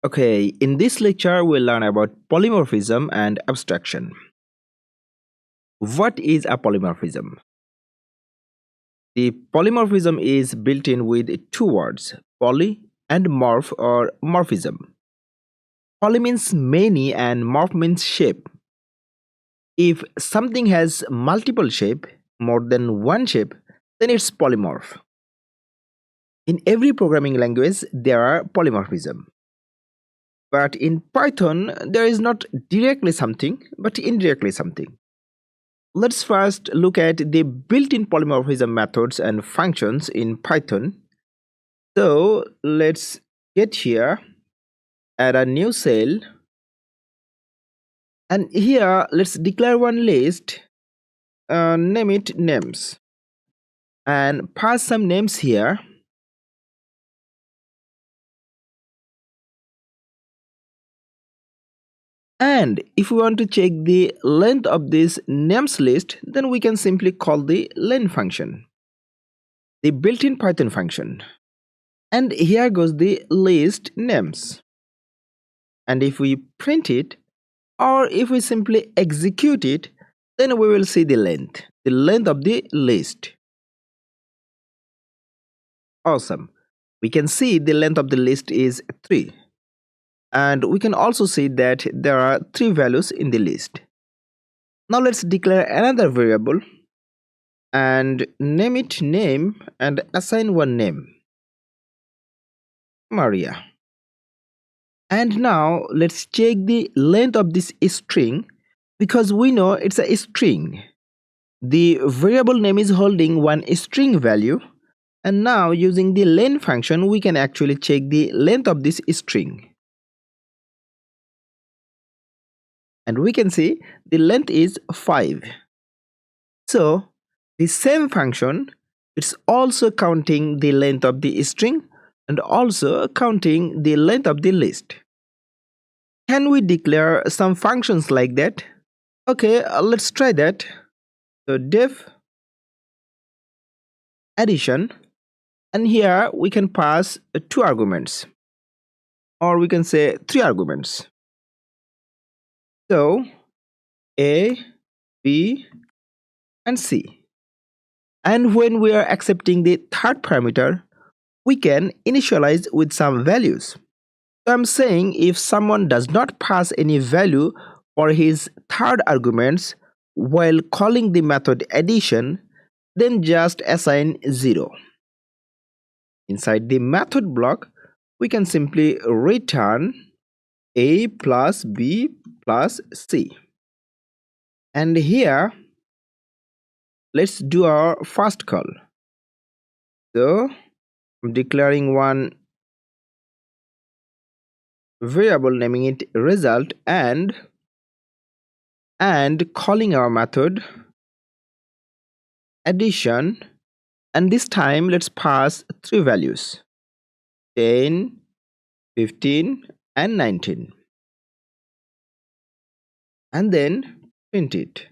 Okay, in this lecture we'll learn about polymorphism and abstraction. What is a polymorphism? The polymorphism is built in with two words, poly and morph or morphism. Poly means many and morph means shape. If something has multiple shape, more than one shape, then it's polymorph. In every programming language there are polymorphism. But in Python there is not directly something but indirectly something. Let's first look at the built-in polymorphism methods and functions in Python. So let's get here, add a new cell, and here let's declare one list, name it names, and pass some names here. And if we want to check the length of this names list, then we can simply call the len function, the built-in Python function. And here goes the list names. And if we print it, or if we simply execute it, then we will see the length of the list. Awesome. We can see the length of the list is 3. And we can also see that there are 3 values in the list. Now let's declare another variable and name it name and assign one name, Maria. And now let's check the length of this string because we know it's a string. The variable name is holding one string value, and now using the len function we can actually check the length of this string. And we can see the length is 5. So the same function, it's also counting the length of the string and also counting the length of the list. Can we declare some functions like that? Okay, let's try that. So def addition, and here we can pass 2 arguments, or we can say 3 arguments. So A, B and C. And when we are accepting the third parameter, we can initialize with some values. So I'm saying if someone does not pass any value for his third arguments while calling the method addition, then just assign 0. Inside the method block, we can simply return A plus B plus C. And here, let's do our first call. So I'm declaring one variable, naming it result, and calling our method addition, and this time let's pass 3 values, 10, 15 and 19, and then print it.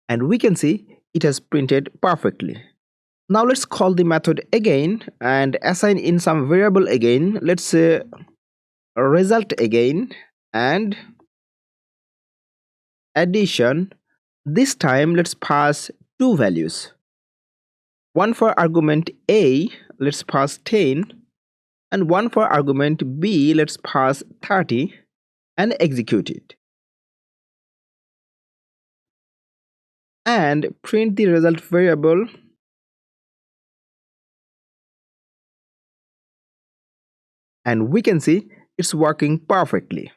And we can see it has printed perfectly. Now let's call the method again and assign in some variable again. Let's say result again and addition. This time let's pass 2 values. One for argument A, let's pass 10, and one for argument B, let's pass 30, and execute it. And print the result variable. And we can see it's working perfectly.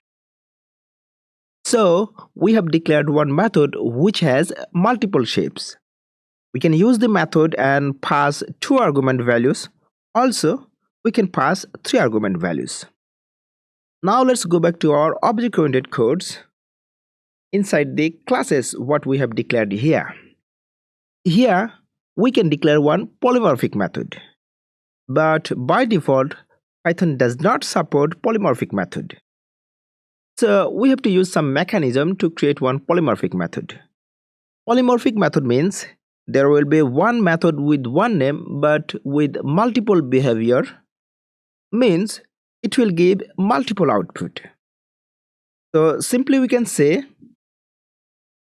So we have declared one method which has multiple shapes. We can use the method and pass 2 argument values. Also, we can pass 3 argument values. Now let's go back to our object-oriented codes. Inside the classes, what we have declared here. Here, we can declare one polymorphic method. But by default, Python does not support polymorphic method. So we have to use some mechanism to create one polymorphic method. Polymorphic method means there will be one method with one name but with multiple behavior, means it will give multiple output. So simply we can say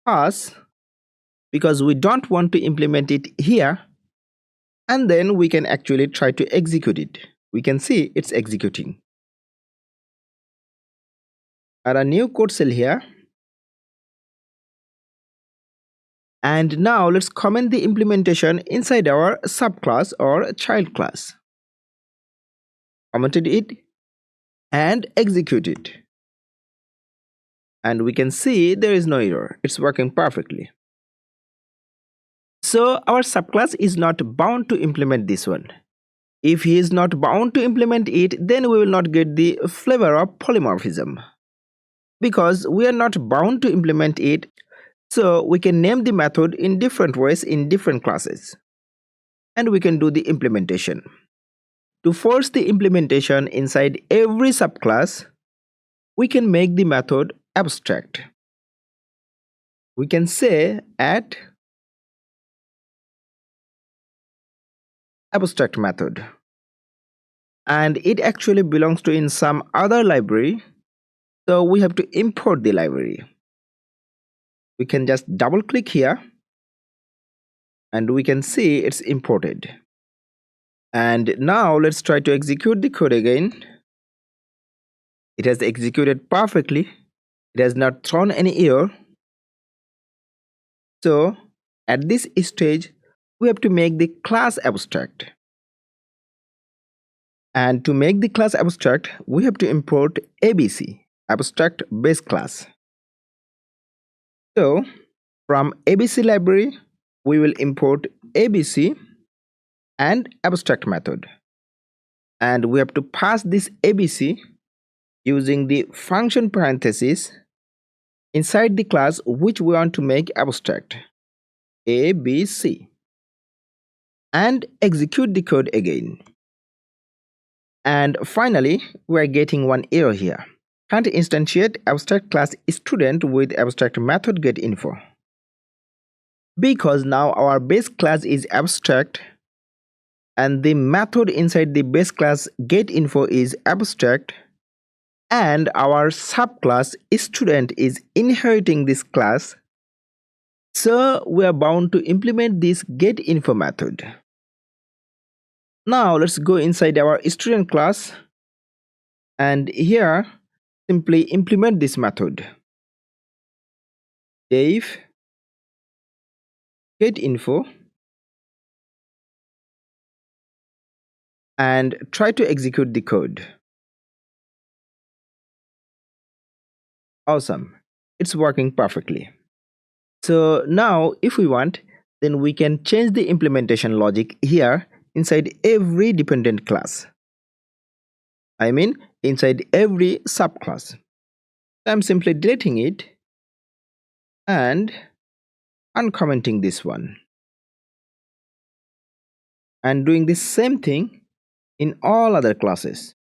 pass, because we don't want to implement it here, and then we can actually try to execute it. We can see it's executing. Add a new code cell here. And now let's comment the implementation inside our subclass or child class. Commented it and execute it. And we can see there is no error. It's working perfectly. So our subclass is not bound to implement this one. If he is not bound to implement it, then we will not get the flavor of polymorphism. Because we are not bound to implement it, so we can name the method in different ways in different classes. And we can do the implementation. To force the implementation inside every subclass, we can make the method abstract. We can say at abstract method. And it actually belongs to in some other library, so we have to import the library. We can just double click here and we can see it's imported. And now let's try to execute the code again. It has executed perfectly. It has not thrown any error. So at this stage, we have to make the class abstract. And to make the class abstract, we have to import ABC, abstract base class. So from ABC library, we will import ABC and abstract method. And we have to pass this ABC using the function parenthesis inside the class which we want to make abstract, ABC, and execute the code again. And finally, we are getting one error here. Can't instantiate abstract class student with abstract method getInfo. Because now our base class is abstract and the method inside the base class getInfo is abstract, and our subclass student is inheriting this class, so we are bound to implement this getInfo method. Now let's go inside our student class and here simply implement this method. If getInfo and try to execute the code. Awesome, it's working perfectly. So now if we want, then we can change the implementation logic here inside every dependent class. I mean inside every subclass. I'm simply deleting it and uncommenting this one. And doing the same thing in all other classes.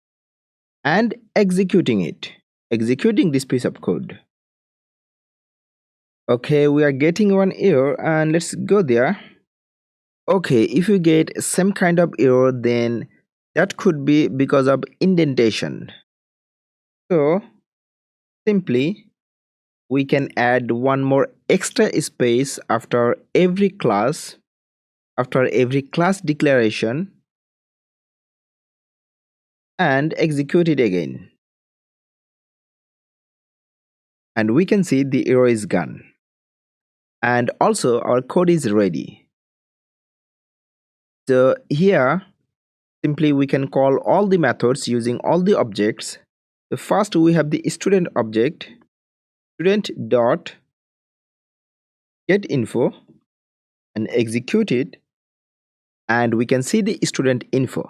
And executing it. Executing this piece of code. Okay, we are getting one error and let's go there. Okay, if you get some kind of error, then that could be because of indentation. So simply we can add one more extra space after every class declaration and execute it again. And we can see the error is gone. And also our code is ready. So here simply we can call all the methods using all the objects. So first we have the student object, student dot getInfo, and execute it, and we can see the student info.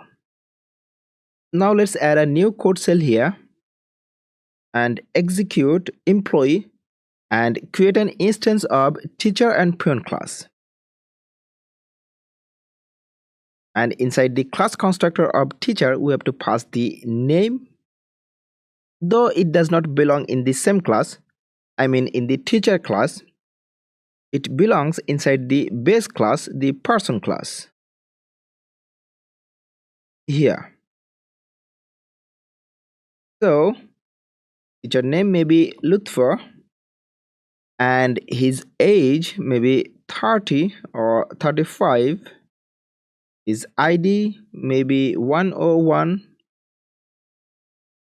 Now let's add a new code cell here and execute employee and create an instance of teacher and peon class. And inside the class constructor of teacher, we have to pass the name, though it does not belong in the same class, I mean in the teacher class. It belongs inside the base class, the person class. Here. So, teacher name may be Lutfer and his age may be 30 or 35. His ID may be 101.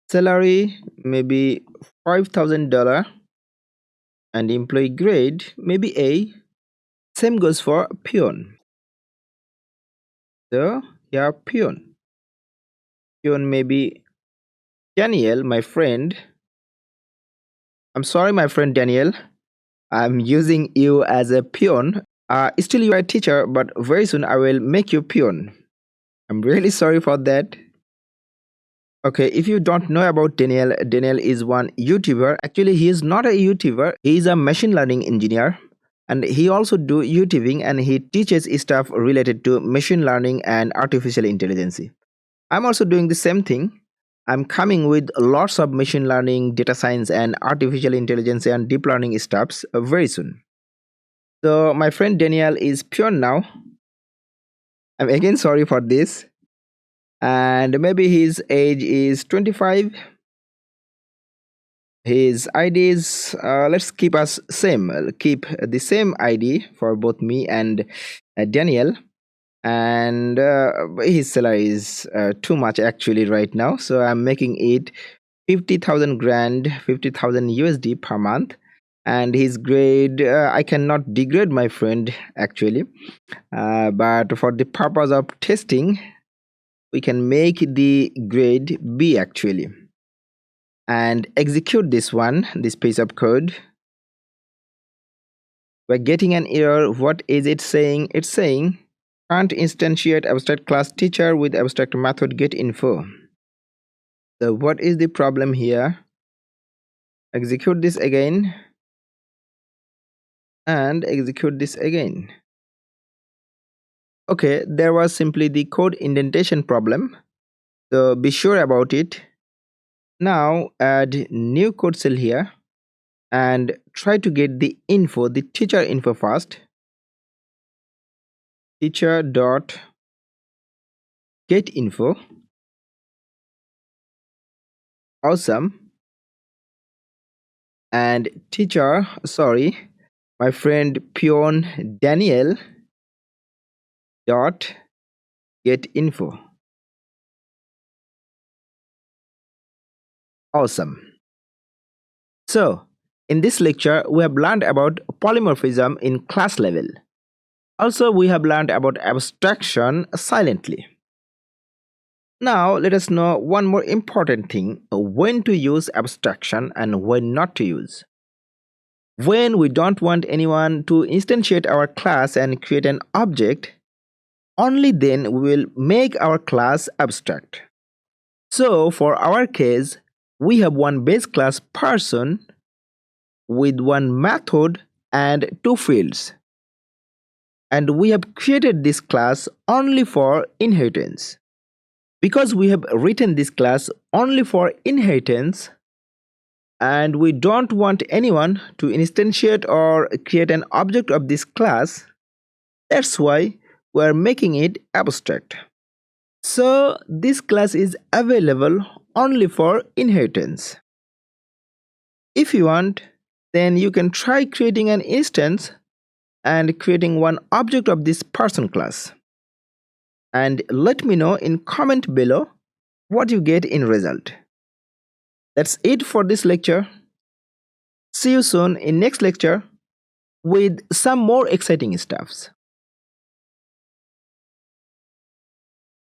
Salary may be $5,000 and employee grade may be A. Same goes for peon. So here peon. Peon may be Daniel, my friend. I'm sorry, my friend Daniel. I'm using you as a peon. Still you are a teacher, but very soon I will make you peon. I'm really sorry for that. Okay, if you don't know about Daniel, Daniel is one YouTuber. Actually, he is not a YouTuber. He is a machine learning engineer. And he also do YouTubing and he teaches stuff related to machine learning and artificial intelligence. I'm also doing the same thing. I'm coming with lots of machine learning, data science and artificial intelligence and deep learning stuffs very soon. So my friend Daniel is pure now. I'm again sorry for this. And maybe his age is 25. His ID is let's keep us same. Keep the same ID for both me and Daniel. And his salary is too much actually right now, so I'm making it 50,000 grand, 50,000 USD per month. And his grade, I cannot degrade my friend actually, but for the purpose of testing we can make the grade B actually and execute this piece of code. We're getting an error. What is it saying? It's saying can't instantiate abstract class teacher with abstract method get info. So what is the problem here? Execute this again and execute this again. Okay, there was simply the code indentation problem, so be sure about it. Now add new code cell here and try to get the info, the teacher info first. Teacher dot get info. Awesome. And teacher, sorry, my friend peon Daniel dot get info. Awesome. So in this lecture we have learned about polymorphism in class level. Also we have learned about abstraction silently. Now let us know one more important thing, when to use abstraction and when not to use. When we don't want anyone to instantiate our class and create an object, only then we will make our class abstract. So for our case, we have one base class person with one method and two fields. And we have created this class only for inheritance. Because we have written this class only for inheritance and we don't want anyone to instantiate or create an object of this class, that's why we are making it abstract. So this class is available only for inheritance. If you want, then you can try creating an instance and creating one object of this person class. And let me know in comment below what you get in result. That's it for this lecture. See you soon in next lecture with some more exciting stuffs.